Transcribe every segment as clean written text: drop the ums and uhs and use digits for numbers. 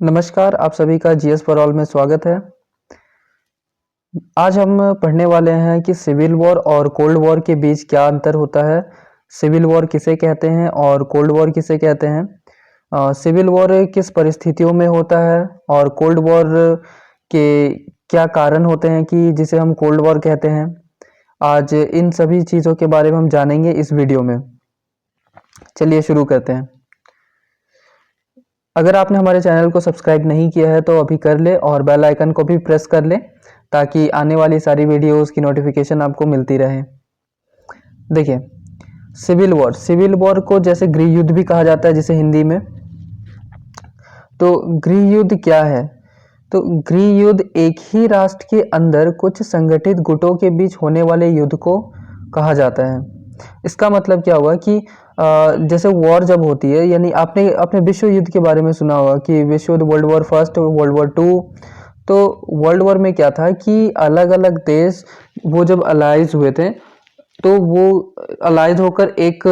नमस्कार, आप सभी का जीएस फॉर ऑल में स्वागत है। आज हम पढ़ने वाले हैं कि सिविल वॉर और कोल्ड वॉर के बीच क्या अंतर होता है, सिविल वॉर किसे कहते हैं और कोल्ड वॉर किसे कहते हैं, सिविल वॉर किस परिस्थितियों में होता है और कोल्ड वॉर के क्या कारण होते हैं कि जिसे हम कोल्ड वॉर कहते हैं। आज इन सभी चीज़ों के बारे में हम जानेंगे इस वीडियो में। चलिए शुरू करते हैं। अगर आपने हमारे चैनल को सब्सक्राइब नहीं किया है तो अभी कर ले और बेल आइकन को भी प्रेस कर ले ताकि आने वाली सारी वीडियोस की नोटिफिकेशन आपको मिलती रहे। देखिए, सिविल वॉर को जैसे गृह युद्ध भी कहा जाता है जिसे हिंदी में। तो गृह युद्ध क्या है? तो गृह युद्ध एक ही राष्ट्र के अंदर कुछ संगठित गुटों के बीच होने वाले युद्ध को कहा जाता है। इसका मतलब क्या हुआ कि जैसे वॉर जब होती है, यानी आपने अपने विश्व युद्ध के बारे में सुना होगा कि विश्व युद्ध, world war first, world war two. तो वर्ल्ड वॉर में क्या था कि अलग अलग देश वो जब अलाइज हुए थे तो वो अलाइज होकर एक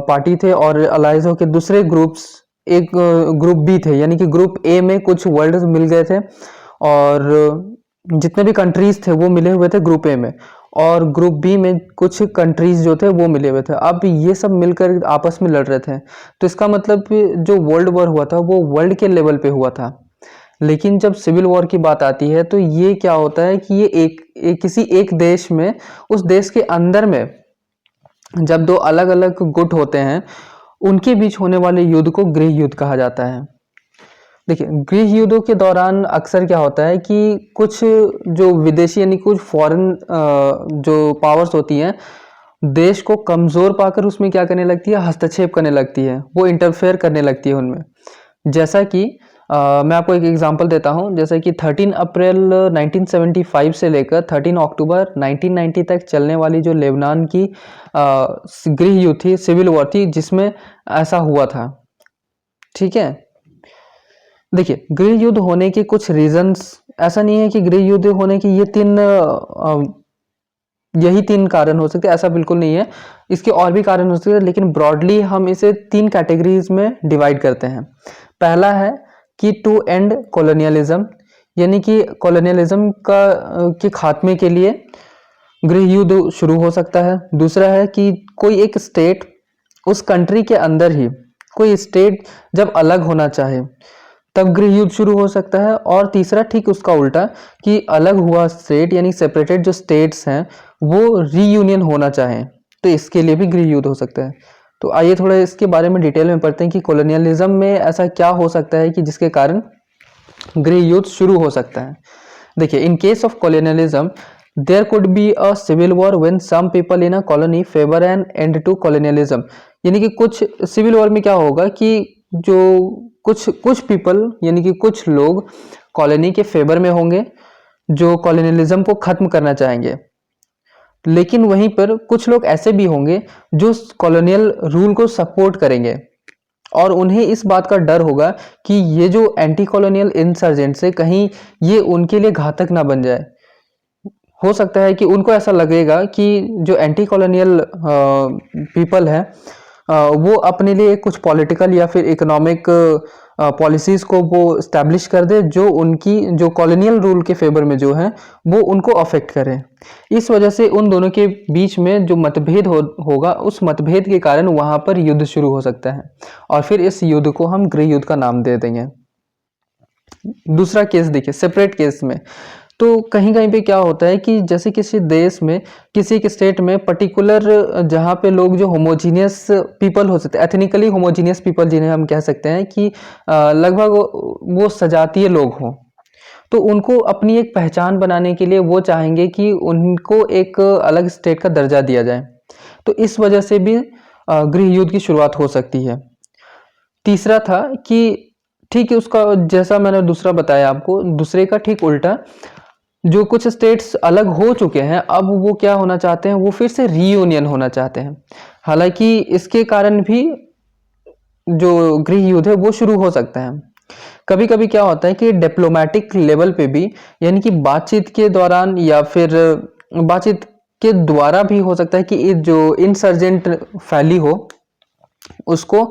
पार्टी थे और अलाइज होकर दूसरे ग्रुप्स, एक ग्रुप बी थे, यानी कि ग्रुप ए में कुछ वर्ल्ड मिल गए थे और जितने भी कंट्रीज थे वो मिले हुए थे ग्रुप ए में, और ग्रुप बी में कुछ कंट्रीज जो थे वो मिले हुए थे। अब ये सब मिलकर आपस में लड़ रहे थे। तो इसका मतलब जो वर्ल्ड वॉर हुआ था वो वर्ल्ड के लेवल पे हुआ था। लेकिन जब सिविल वॉर की बात आती है तो ये क्या होता है कि ये किसी एक देश में, उस देश के अंदर में जब दो अलग अलग गुट होते हैं उनके बीच होने वाले युद्ध को गृह युद्ध कहा जाता है। देखिए, गृह युद्धों के दौरान अक्सर क्या होता है कि कुछ जो विदेशी यानी कुछ फॉरेन जो पावर्स होती हैं, देश को कमजोर पाकर उसमें क्या करने लगती है, हस्तक्षेप करने लगती है, वो इंटरफेयर करने लगती है उनमें। जैसा कि मैं आपको एक एग्जांपल देता हूं, जैसे कि 13 अप्रैल 1975 से लेकर 13 अक्टूबर 1990 तक चलने वाली जो लेबनान की गृह युद्ध थी, सिविल वॉर थी, जिसमें ऐसा हुआ था। ठीक है। देखिए, गृह युद्ध होने के कुछ रीजंस, ऐसा नहीं है कि गृह युद्ध होने की ये यही तीन कारण हो सकते हैं, ऐसा बिल्कुल नहीं है। इसके और भी कारण हो सकते हैं, लेकिन ब्रॉडली हम इसे तीन कैटेगरीज में डिवाइड करते हैं। पहला है कि टू एंड कॉलोनियलिज्म, यानी कि कॉलोनियलिज्म के खात्मे के लिए गृह युद्ध शुरू हो सकता है। दूसरा है कि कोई एक स्टेट, उस कंट्री के अंदर ही कोई स्टेट जब अलग होना चाहे तब गृह युद्ध शुरू हो सकता है। और तीसरा ठीक उसका उल्टा, कि अलग हुआ स्टेट यानी सेपरेटेड जो स्टेट्स हैं वो रीयूनियन होना चाहें तो इसके लिए भी गृह युद्ध हो सकता है। तो आइए थोड़ा इसके बारे में डिटेल में पढ़ते हैं कि कॉलोनियलिज्म में ऐसा क्या हो सकता है कि जिसके कारण गृह युद्ध शुरू हो सकता है। देखिए, in case of colonialism there could be a civil war when some people in a colony favour an end to colonialism, यानी कि कुछ सिविल वॉर में क्या होगा कि जो कुछ कुछ पीपल यानी कि कुछ लोग कॉलोनी के फेवर में होंगे जो कॉलोनियलिज्म को खत्म करना चाहेंगे, लेकिन वहीं पर कुछ लोग ऐसे भी होंगे जो कॉलोनियल रूल को सपोर्ट करेंगे और उन्हें इस बात का डर होगा कि ये जो एंटी कॉलोनियल इंसर्जेंट्स है कहीं ये उनके लिए घातक ना बन जाए। हो सकता है कि उनको ऐसा लगेगा कि जो एंटी कॉलोनियल पीपल है वो अपने लिए कुछ पॉलिटिकल या फिर इकोनॉमिक पॉलिसीज को वो स्टैब्लिश कर दे जो उनकी जो कॉलोनियल रूल के फेवर में जो है वो उनको अफेक्ट करे। इस वजह से उन दोनों के बीच में जो मतभेद होगा, उस मतभेद के कारण वहां पर युद्ध शुरू हो सकता है और फिर इस युद्ध को हम गृह युद्ध का नाम दे देंगे। दूसरा केस देखिए, सेपरेट केस में तो कहीं कहीं पे क्या होता है कि जैसे किसी देश में, किसी एक स्टेट में पर्टिकुलर जहाँ पे लोग जो होमोजीनियस पीपल हो सकते हैं, एथनिकली होमोजीनियस पीपल जिन्हें हम कह सकते हैं कि लगभग वो सजातीय लोग हों, तो उनको अपनी एक पहचान बनाने के लिए वो चाहेंगे कि उनको एक अलग स्टेट का दर्जा दिया जाए। तो इस वजह से भी गृह युद्ध की शुरुआत हो सकती है। तीसरा था कि ठीक है, उसका जैसा मैंने दूसरा बताया आपको, दूसरे का ठीक उल्टा, जो कुछ स्टेट्स अलग हो चुके हैं अब वो क्या होना चाहते हैं, वो फिर से रीयूनियन होना चाहते हैं। हालांकि इसके कारण भी जो गृह युद्ध है वो शुरू हो सकता है। कभी कभी क्या होता है कि डिप्लोमेटिक लेवल पे भी, यानी कि बातचीत के दौरान या फिर बातचीत के द्वारा भी हो सकता है कि जो इंसर्जेंट फैली हो उसको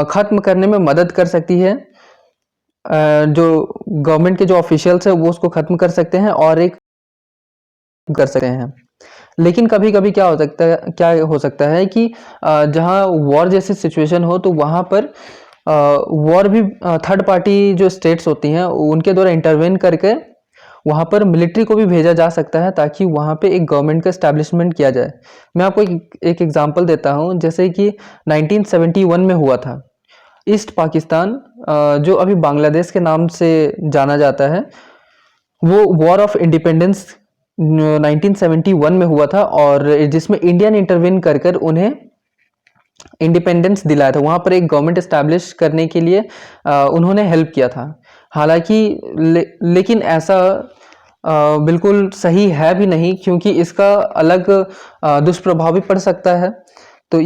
खत्म करने में मदद कर सकती है जो गवर्नमेंट के जो ऑफिशियल्स है वो उसको खत्म कर सकते हैं और एक कर सकते हैं। लेकिन कभी कभी क्या हो सकता है कि जहाँ वॉर जैसी सिचुएशन हो तो वहाँ पर वॉर भी थर्ड पार्टी जो स्टेट्स होती हैं उनके द्वारा इंटरवेन करके वहाँ पर मिलिट्री को भी भेजा जा सकता है ताकि वहाँ पे एक गवर्नमेंट का एस्टैब्लिशमेंट किया जाए। मैं आपको एक एग्जांपल देता हूँ, जैसे कि 1971 में हुआ था। ईस्ट पाकिस्तान जो अभी बांग्लादेश के नाम से जाना जाता है, वो वॉर ऑफ इंडिपेंडेंस 1971 में हुआ था और जिसमें इंडिया ने इंटरवेन कर कर उन्हें इंडिपेंडेंस दिलाया था। वहां पर एक गवर्नमेंट एस्टैब्लिश करने के लिए उन्होंने हेल्प किया था। हालांकि लेकिन ऐसा बिल्कुल सही है भी नहीं, क्योंकि इसका अलग दुष्प्रभाव भी पड़ सकता है। तो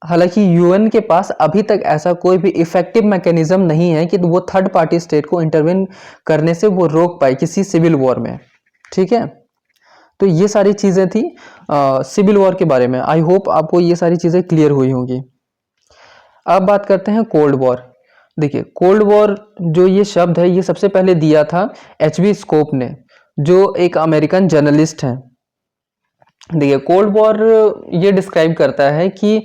हालांकि यूएन के पास अभी तक ऐसा कोई भी इफेक्टिव मैकेनिज्म नहीं है कि वो थर्ड पार्टी स्टेट को इंटरवेन करने से वो रोक पाए किसी सिविल वॉर में। ठीक है, तो ये सारी चीजें थी सिविल वॉर के बारे में। आई होप आपको ये सारी चीजें क्लियर हुई होंगी। अब बात करते हैं कोल्ड वॉर। देखिए, कोल्ड वॉर जो ये शब्द है ये सबसे पहले दिया था एचबी स्कोप ने, जो एक अमेरिकन जर्नलिस्ट हैं। देखिए, कोल्ड वॉर ये डिस्क्राइब करता है कि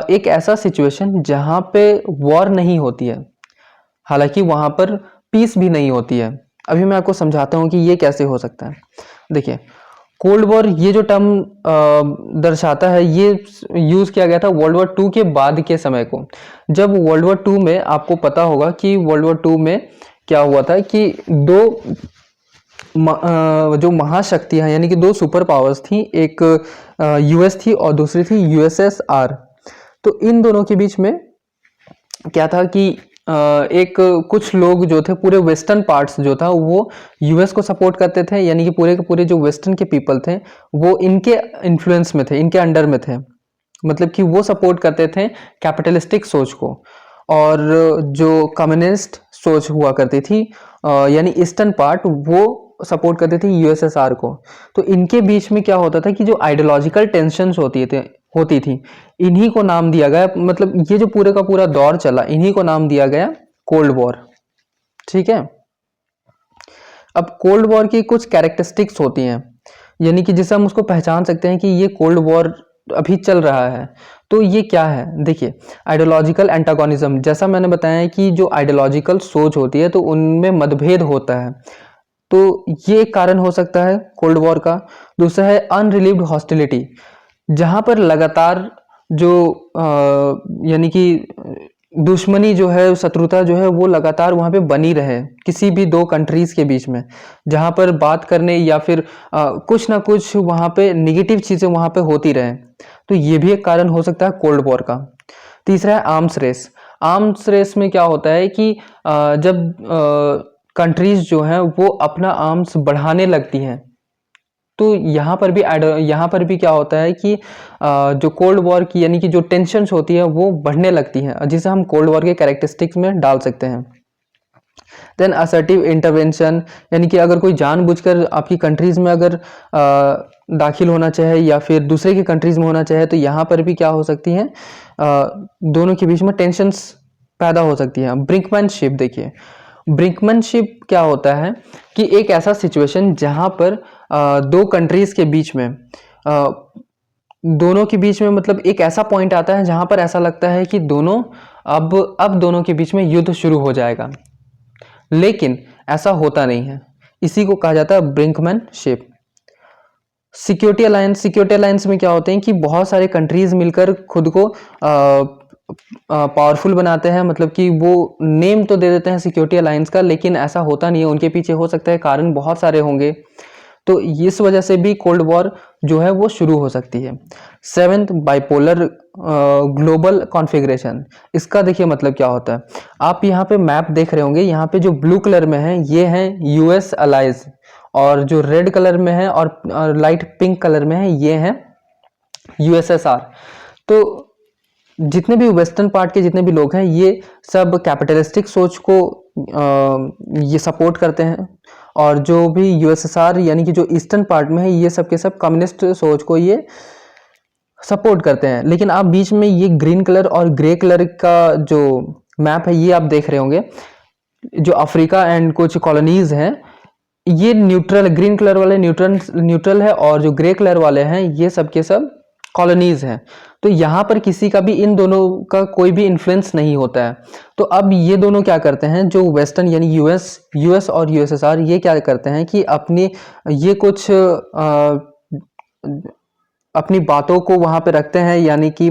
एक ऐसा सिचुएशन जहां पे वॉर नहीं होती है, हालांकि वहां पर पीस भी नहीं होती है। अभी मैं आपको समझाता हूं कि ये कैसे हो सकता है। देखिए, कोल्ड वॉर ये जो टर्म दर्शाता है ये यूज किया गया था वर्ल्ड वॉर टू के बाद के समय को। जब वर्ल्ड वॉर टू में आपको पता होगा कि वर्ल्ड वॉर टू में क्या हुआ था कि दो जो महाशक्तियां यानी कि दो सुपर पावर्स थी, एक यूएस थी और दूसरी थी यूएसएसआर। तो इन दोनों के बीच में क्या था कि एक कुछ लोग जो थे पूरे वेस्टर्न पार्ट्स जो था वो यूएस को सपोर्ट करते थे, यानी कि पूरे के पूरे जो वेस्टर्न के पीपल थे वो इनके इन्फ्लुएंस में थे, इनके अंडर में थे। मतलब कि वो सपोर्ट करते थे कैपिटलिस्टिक सोच को, और जो कम्युनिस्ट सोच हुआ करती थी यानी ईस्टर्न पार्ट वो सपोर्ट करते थे यूएसएसआर को। तो इनके बीच में क्या होता था कि जो आइडियोलॉजिकल टेंशन्स होती थी, इन्हीं को नाम दिया गया, मतलब ये जो पूरे का पूरा दौर चला इन्हीं को नाम दिया गया कोल्ड वॉर। ठीक है, अब कोल्ड वॉर की कुछ कैरेक्टरिस्टिक्स होती हैं, यानी कि जिससे हम उसको पहचान सकते हैं कि ये कोल्ड वॉर अभी चल रहा है। तो ये क्या है? देखिए, आइडियोलॉजिकल एंटागोनिज्म, जैसा मैंने बताया है कि जो आइडियोलॉजिकल सोच होती है तो उनमें मतभेद होता है, तो ये एक कारण हो सकता है कोल्ड वॉर का। दूसरा है अनरिलीव्ड हॉस्टिलिटी, जहां पर लगातार जो यानी कि दुश्मनी जो है, शत्रुता जो है वो लगातार वहां पे बनी रहे किसी भी दो कंट्रीज के बीच में, जहां पर बात करने या फिर कुछ ना कुछ वहां पे निगेटिव चीजें वहां पे होती रहे। तो ये भी एक कारण हो सकता है कोल्ड वॉर का। तीसरा है आर्म्स रेस। आर्म्स रेस में क्या होता है कि जब कंट्रीज जो हैं वो अपना आर्म्स बढ़ाने लगती हैं, तो यहाँ पर भी क्या होता है कि जो कोल्ड वॉर की यानी कि जो टेंशन्स होती है वो बढ़ने लगती हैं, जिसे हम कोल्ड वॉर के कैरेक्टरिस्टिक्स में डाल सकते हैं। देन असर्टिव इंटरवेंशन, यानी कि अगर कोई जानबूझकर आपकी कंट्रीज में अगर दाखिल होना चाहे या फिर दूसरे की कंट्रीज में होना चाहे, तो यहाँ पर भी क्या हो सकती है, दोनों के बीच में टेंशन्स पैदा हो सकती है। ब्रिंकमैनशिप, देखिए ब्रिंकमैनशिप क्या होता है कि एक ऐसा सिचुएशन जहां पर दो कंट्रीज के बीच में दोनों के बीच में मतलब एक ऐसा पॉइंट आता है जहां पर ऐसा लगता है कि दोनों अब दोनों के बीच में युद्ध शुरू हो जाएगा, लेकिन ऐसा होता नहीं है। इसी को कहा जाता है ब्रिंकमैनशिप। सिक्योरिटी अलायंस में क्या होते हैं कि बहुत सारे कंट्रीज मिलकर खुद को पावरफुल बनाते हैं, मतलब कि वो नेम तो दे देते हैं सिक्योरिटी अलायंस का, लेकिन ऐसा होता नहीं है। उनके पीछे हो सकता है कारण बहुत सारे होंगे, तो इस वजह से भी कोल्ड वॉर जो है वो शुरू हो सकती है। Seventh, bipolar global configuration. इसका देखिए मतलब क्या होता है, आप यहाँ पे मैप देख रहे होंगे, यहाँ पे जो ब्लू कलर में है ये है यूएस अलाइज, और जो रेड कलर में है और लाइट पिंक कलर में है ये है यूएसएसआर। तो जितने भी वेस्टर्न पार्ट के जितने भी लोग हैं ये सब कैपिटलिस्टिक सोच को ये सपोर्ट करते हैं, और जो भी यूएसएसआर यानी कि जो ईस्टर्न पार्ट में है ये सब के सब कम्युनिस्ट सोच को ये सपोर्ट करते हैं। लेकिन आप बीच में ये ग्रीन कलर और ग्रे कलर का जो मैप है ये आप देख रहे होंगे, जो अफ्रीका एंड कुछ कॉलोनीज हैं, ये न्यूट्रल, ग्रीन कलर वाले न्यूट्रल है, और जो ग्रे कलर वाले हैं ये सब के सब कॉलोनीज हैं। तो यहाँ पर किसी का भी, इन दोनों का कोई भी इन्फ्लुएंस नहीं होता है। तो अब ये दोनों क्या करते हैं, जो वेस्टर्न यानी यूएस और यूएसएसआर, ये क्या करते हैं कि अपनी ये कुछ अपनी बातों को वहां पे रखते हैं, यानी कि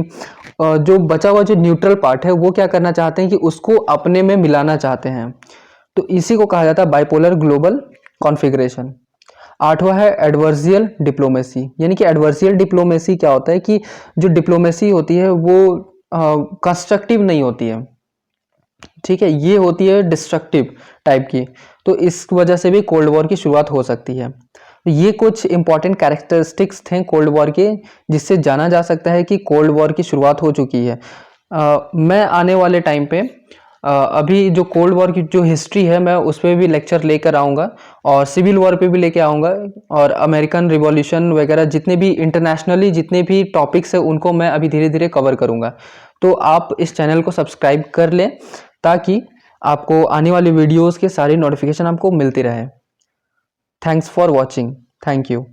जो बचा हुआ जो न्यूट्रल पार्ट है वो क्या करना चाहते हैं कि उसको अपने में मिलाना चाहते हैं। तो इसी को कहा जाता है बाइपोलर ग्लोबल कॉन्फ़िगरेशन। आठवां है एडवर्सियल डिप्लोमेसी, यानी कि एडवर्सियल डिप्लोमेसी क्या होता है कि जो डिप्लोमेसी होती है वो कंस्ट्रक्टिव नहीं होती है, ठीक है, ये होती है डिस्ट्रक्टिव टाइप की। तो इस वजह से भी कोल्ड वॉर की शुरुआत हो सकती है। ये कुछ इंपॉर्टेंट कैरेक्टरिस्टिक्स थे कोल्ड वॉर के, जिससे जाना जा सकता है कि कोल्ड वॉर की शुरुआत हो चुकी है। मैं आने वाले टाइम पे अभी जो कोल्ड वॉर की जो हिस्ट्री है मैं उस पर भी लेक्चर लेकर आऊँगा, और सिविल वॉर पे भी लेके आऊँगा, और अमेरिकन रिवॉल्यूशन वगैरह जितने भी इंटरनेशनली जितने भी टॉपिक्स हैं उनको मैं अभी धीरे धीरे कवर करूँगा। तो आप इस चैनल को सब्सक्राइब कर लें ताकि आपको आने वाली वीडियोज़ के सारी नोटिफिकेशन आपको मिलती रहे। Thanks for watching. Thank you.